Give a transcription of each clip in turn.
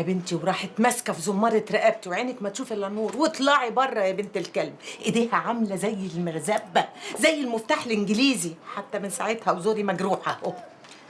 يا بنتي وراحت ماسكه في زماره رقبتي وعينك ما تشوف الا نور، واطلعي بره يا بنت الكلب. ايديها عامله زي المرزبه، زي المفتاح الانجليزي، حتى من ساعتها وزوري مجروحه اهو.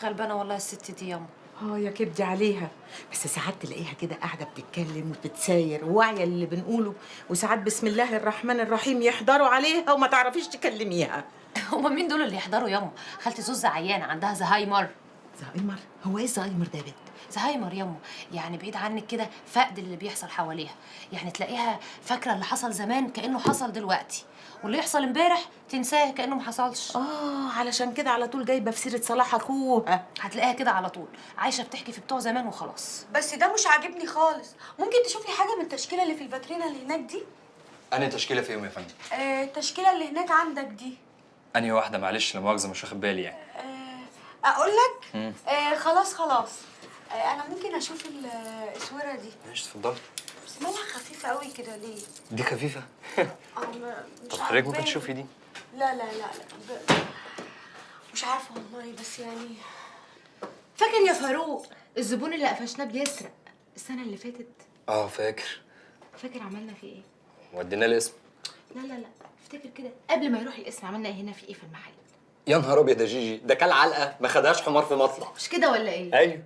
غلبانه والله الست دي ياما. يا كبدي عليها، بس ساعات تلاقيها كده قاعده بتتكلم وبتتساير وواعيه اللي بنقوله، وساعات بسم الله الرحمن الرحيم يحضروا عليها وما تعرفيش تكلميها. هما مين دول اللي يحضروا ياما؟ خالتي زوزة عيانه عندها زهايمر. زهايمر؟ هو ايه زهايمر ده يا بنت؟ زهايمر ياما يعني بعيد عنك كده، فقد اللي بيحصل حواليها. يعني تلاقيها فاكره اللي حصل زمان كانه حصل دلوقتي، واللي يحصل امبارح تنساه كانه ما حصلش. علشان كده على طول جايبه في سيره صلاح اخوها. هتلاقيها كده على طول عايشه بتحكي في بتوع زمان وخلاص. بس ده مش عاجبني خالص. ممكن تشوف لي حاجه من التشكيله اللي في الفاترينا اللي هناك دي؟ أنهي تشكيلة فيهم يا فندم؟ التشكيله اللي هناك عندك دي. أنهي واحدة معلش لا مؤاخذة مش واخد بالي يعني. اقول لك. خلاص. انا ممكن اشوف الاسوره دي. ماشي اتفضلي. بس مالها خفيفه قوي كده ليه؟ دي خفيفة؟ مش طب حضرتك ممكن عارفة. تشوفي دي؟ لا. مش عارفه والله، بس يعني فاكر يا فاروق الزبون اللي قفشناه بيسرق السنه اللي فاتت؟ فاكر. فاكر عملنا فيه ايه؟ ودينا الاسم. لا افتكر كده قبل ما يروح القسم عملنا ايه هنا في ايه في المحل. يا نهار أبيض يا جيجي، ده كل علقة ما خدهاش حمار في مطلع. مش كده ولا ايه؟ أيوه.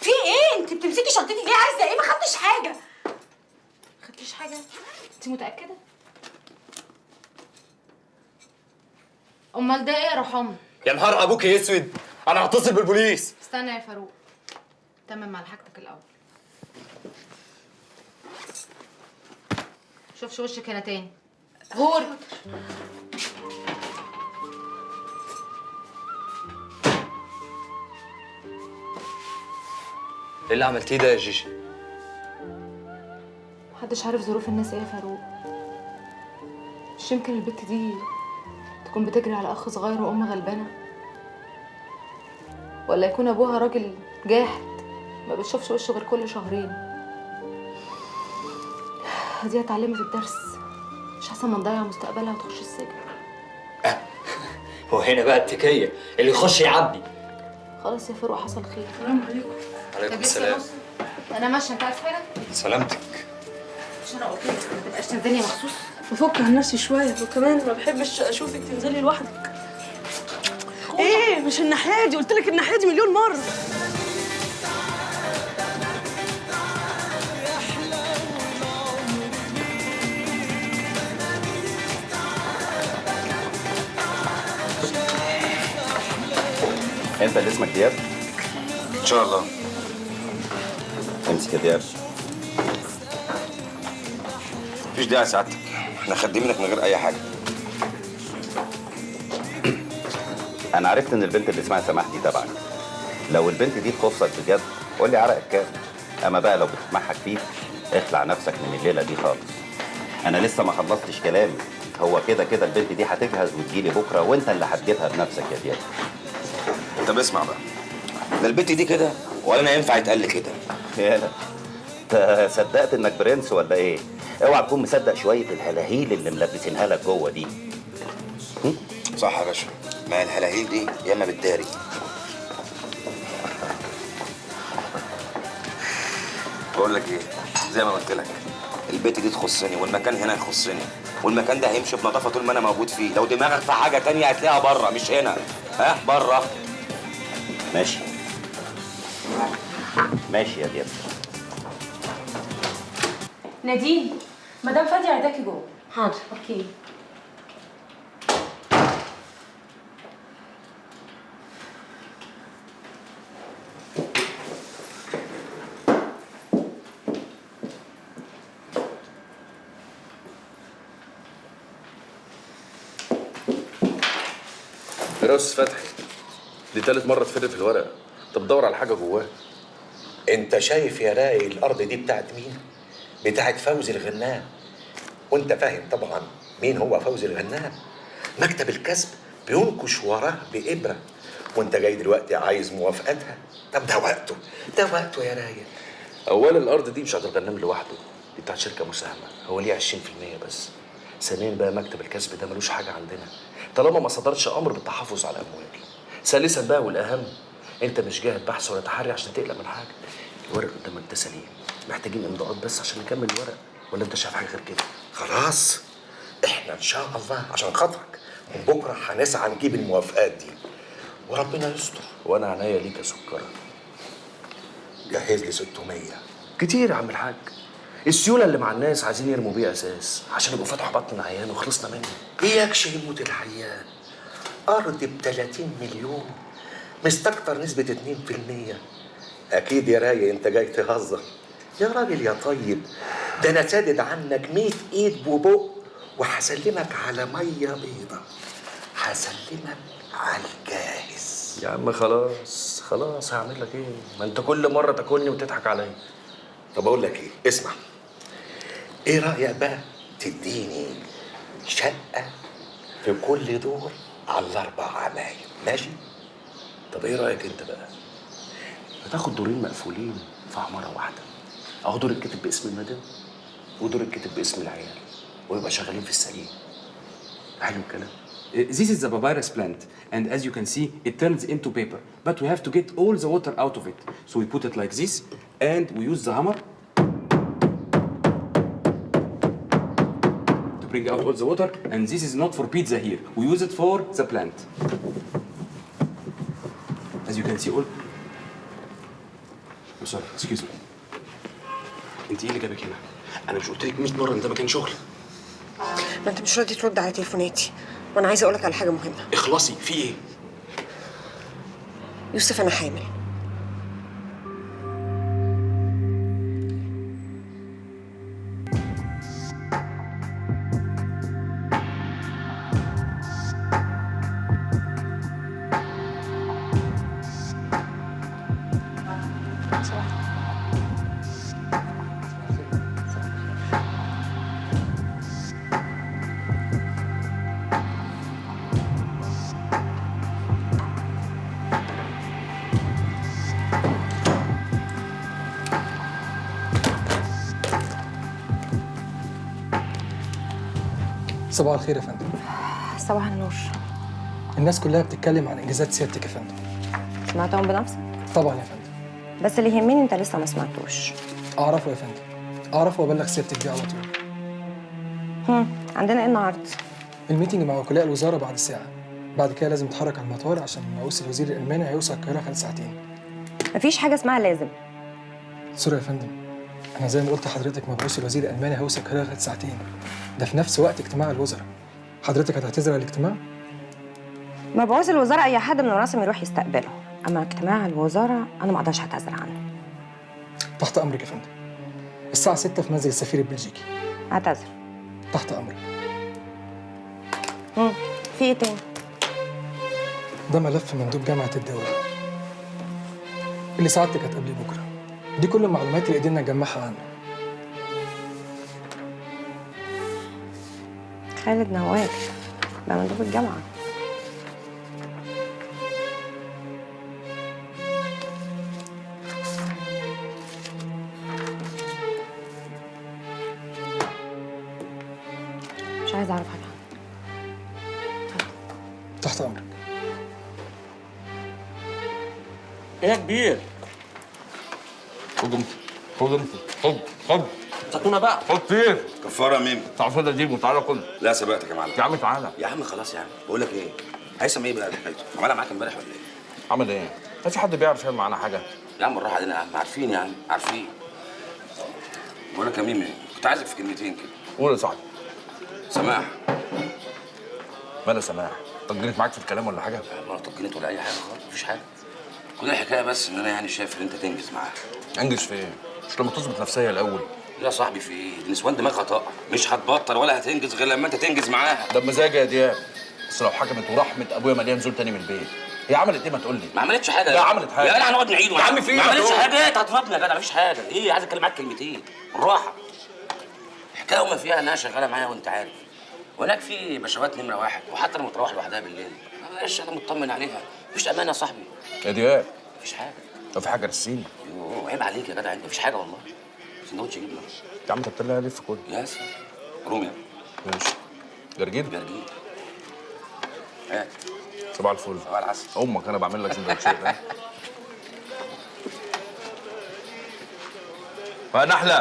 في ايه؟ انت بتمسكي شنطتي ليه؟ عايزه ايه؟ ما خدتش حاجه. خدتيش حاجه؟ انت متاكده؟ امال ده ايه يا رحمه؟ يا نهار أبوك يا أسود، أنا هتصل بالبوليس. استنى يا فاروق، تمم على حاجتك الاول. شوفش وشك هنا تاني. غور. إيه اللي عملتيه ده يا جيجي؟ محدش عارف ظروف الناس ايه يا فاروق. مش يمكن البت دي تكون بتجري على اخ صغير وام غلبانه، ولا يكون ابوها راجل جاحد ما بتشوفش وشه غير كل شهرين. دي اتعلمت الدرس، مش احسن ما نضيع مستقبلها وتخش السجن. هو هنا بقى التكية اللي يخش يعبي. خلاص يا فاروق حصل خير. السلام عليكم. عليكم السلام. انا ماشيه، انت عارف حاجه؟ سلامتك. مش انا قلت لك ما تبقاش تنزلي مخصوص؟ بفك عن نفسي شويه، وكمان ما بحبش اشوفك تنزلي لوحدك. ايه مش الناحيه دي؟ قلت لك الناحيه دي مليون مره. انت اللي اسمك دياب؟ إن شاء الله. امسك يا دياب. مفيش داعي سعادتك، احنا خدمينك من غير اي حاجه. انا عرفت ان البنت اللي اسمها سماح دي تبعك. لو البنت دي تخصك بجد قول لي عرقك كام. اما بقى لو بتسمعك فيك اخلع نفسك من الليله دي خالص. انا لسه ما خلصتش كلامي. هو كده كده البنت دي هتجهز وتجيلي بكره وانت اللي هتجيبها بنفسك يا دياب. طب اسمع بقى، ده البت دي كده ولا انا ينفع يتقال لي كده؟ يالا انت صدقت انك برنس ولا ايه؟ اوعى تكون مصدق شويه الهلاهيل اللي ملبسينها لك جوه دي. صح يا باشا، ما الهلاهيل دي ياما بتداري. بقول لك ايه، زي ما قلت لك البت دي تخصني والمكان هنا يخصني، والمكان ده هيمشي بنظافه طول ما انا موجود فيه. لو دماغك في حاجه تانية هتلاقيها بره مش هنا. ها بره. ماشي ماشي يا دياب. نادين، مدام فادي عايزاكي جوه. حاضر. اوكي. فراس فتحي، دي تالت مرة تفرق في الورقة. طب دور على حاجة جواه. انت شايف يا راي الارض دي بتاعت مين؟ بتاعت فوزي الغنام. وانت فاهم طبعا مين هو فوزي الغنام. مكتب الكسب بينكش وراه بإبرة، وانت جاي دلوقتي عايز موافقتها. طب ده وقته، ده وقته يا راي. أولا الأرض دي مش بتاعت الغنام لوحده، دي بتاعت شركة مساهمة، هو ليه 20% بس. ثانيا بقى مكتب الكسب ده ملوش حاجة عندنا طالما ما صدرش أمر بالتحفظ على الأموال. ثالثا بقى والأهم، أنت مش جاهد بحث ولا تحري عشان تقلق من حاجة. الورق قدامك ده سليم، محتاجين امضاءات بس عشان نكمل الورق، ولا انت شايف حاجه غير كده؟ خلاص احنا ان شاء الله عشان خاطرك من بكره هنسعى نجيب الموافقات دي وربنا يستر. وانا عينيا ليك يا سكره. جهز لي 600. كتير يا عم الحاج. السيوله اللي مع الناس عايزين يرموا بيه اساس عشان يبقوا فتحوا بطن العيان وخلصنا منه. اياكش يموت العيان. ارض ب 30 مليون مستكتر نسبه 2%. اكيد يا راي انت جاي تهزر. يا راجل يا طيب، ده انا سادد عنك 100 ايد وبق وهسلمك على ميه بيضه. هسلمك على الجاهز. يا عم خلاص خلاص، هعمل لك ايه؟ ما انت كل مره تاكلني وتضحك عليا. طب اقول لك ايه، اسمع. ايه رايك بقى تديني شقه في كل دور على ال4 عماير، ماشي؟ طب ايه رايك انت بقى؟ هتاخد دورين مقفولين في عماره واحده، اهو دور الكتب باسم المدام ودور الكتب باسم العيال، ويبقى شغالين في السليم. حلو الكلام. This is the papyrus plant, and as you can see, it turns into paper. But we have to get all the water out of it. So we put it like this, and we use the hammer to bring out all the water. And this is not for pizza here. We use it for the plant. As you can see, all. Oh, sorry, excuse me. انت ايه اللي جابك هنا؟ انا مش قلت لك 100 مره ان ده مكان شغل؟ ما انت مش راضي ترد على تليفوناتي، وانا عايزه اقول لك على حاجه مهمه. اخلصي، في ايه؟ يوسف انا حامل. صباح الخير يا فندم. صباح النور. الناس كلها بتتكلم عن انجازات سيادتك يا فندم. سمعتهم بنفسك؟ طبعا يا فندم. بس اللي يهمني انت لسه ما سمعتوش. اعرفه يا فندم، اعرفه وابلغ سيادتك بيه على طول. عندنا ايه النهارده؟ الميتنج مع وكلاء الوزاره بعد ساعه، بعد كده لازم نتحرك على المطار عشان مبعوث الوزير الالماني هيوصل القاهره خلال ساعتين. مفيش حاجه اسمها لازم. سوري يا فندم، انا زي ما قلت لحضرتك مبعوث الوزير الالماني هيوصل القاهره خلال ساعتين، ده في نفس وقت اجتماع الوزراء. حضرتك هتعتذر عن الاجتماع؟ مبعوث الوزراء اي حد من الرسم يروح يستقبله، اما اجتماع الوزراء انا ما اقدرش اعتذر عنه. تحت امرك يا فندم. الساعه 6 في منزل السفير البلجيكي. اعتذر. تحت امرك. في ايه تاني؟ ده ملف مندوب جامعه الدولة اللي سعادتك هتقابليه بكره. دي كل المعلومات اللي قدرنا نجمعها عنه. خالد نواف ده مندوب الجامعه. مش عايزه اعرف حاجه. تحت امرك. ايه يا كبير؟ خد انت، خد انت، خد زيتونه بقى. خد فين؟ كفاره يا ميمي. تعال خد دي وتعالى كل. لا سبقتك يا معلم. يا عم تعالى. يا عم خلاص يا عم، بقول لك ايه؟ هيثم ايه بقى حكايته؟ عملها معاك امبارح ولا ايه؟ عمل ايه؟ ما في حد بيعرف يعمل معانا حاجه؟ يا عم بالراحه علينا يا عم، عارفين يا عم عارفين. بقول لك يا ميمي، كنت عايزك في كلمتين كده. قول يا صاحبي. سماح. مالها سماح؟ طجنت معاك في الكلام ولا حاجه؟ لا ما طجنت ولا اي حاجه خالص، مفيش حاجه. كل الحكايه بس ان انا يعني شايف ان انت تنجز معاها. انجز في ايه؟ مش لما تظبط نفسيه الاول؟ يا صاحبي في ايه؟ النسوان دماغها طاقه، مش هتبطل ولا هتنجز غير لما انت تنجز معاها. ده بمزاجي يا دياب، بس لو حكمت ورحمه ابويا مليان زول تاني من البيت. هي عملت ايه ما تقول لي؟ ما عملتش حاجه. لا عملت حاجه. يا جدع هنقعد نعيد يا عم في ايه؟ ما عملتش حاجه. ايه هتضربني يا جدع؟ مفيش حاجه. ايه عايز اتكلم معاك كلمتين بالراحه. الحكايه وما فيها انها شغاله معايا وانت عارف. وهناك في بشوات نمره واحد، وحتى لما تروح لوحدها بالليل معلش انا مطمن عليها. مفيش امان يا صاحبي. يا دياب مفيش حاجه. لو في حاجه رسيني. يوه عيب عليك يا جدع، انت مفيش حاجه والله. سندوتش جبنه. يا عم طب لها لف كل. يا سلام. روميا. ماشي. جرجير؟ جرجير. هات. صباح الفل. صباح العسل. امك انا بعمل لك سندوتشات. فنحلة